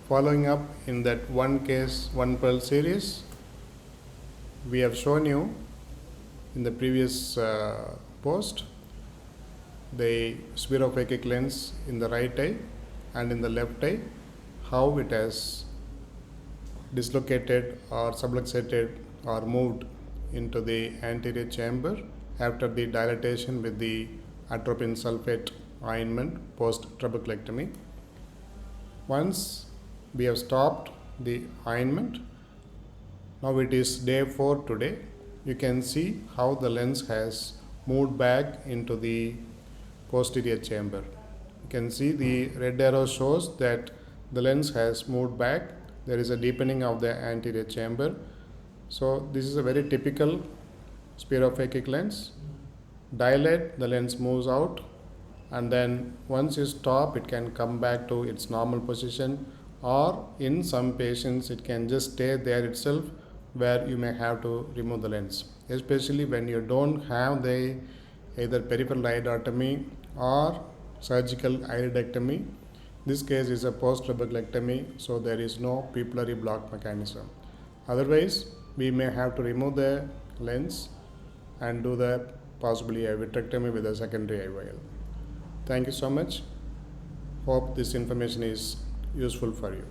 Following up in that one case, one pearl series, we have shown you in the previous post the spherophakic lens in the right eye and in the left eye, how it has dislocated or subluxated or moved into the anterior chamber after the dilatation with the atropine sulfate ointment post trabeculectomy. Once we have stopped the ointment, now it is day 4 today, you can see how the lens has moved back into the posterior chamber. You can see the red arrow shows that the lens has moved back. There is a deepening of the anterior chamber. So this is a very typical spherophakic lens. Dilate, the lens moves out, and then once you stop, it can come back to its normal position, or in some patients it can just stay there itself, where you may have to remove the lens, especially when you don't have the either peripheral iridotomy or surgical iridectomy. This case is a post-trabeculectomy, so there is no pupillary block mechanism. Otherwise, we may have to remove the lens and do the possibly a vitrectomy with a secondary IOL. Thank you so much. Hope this information is useful for you.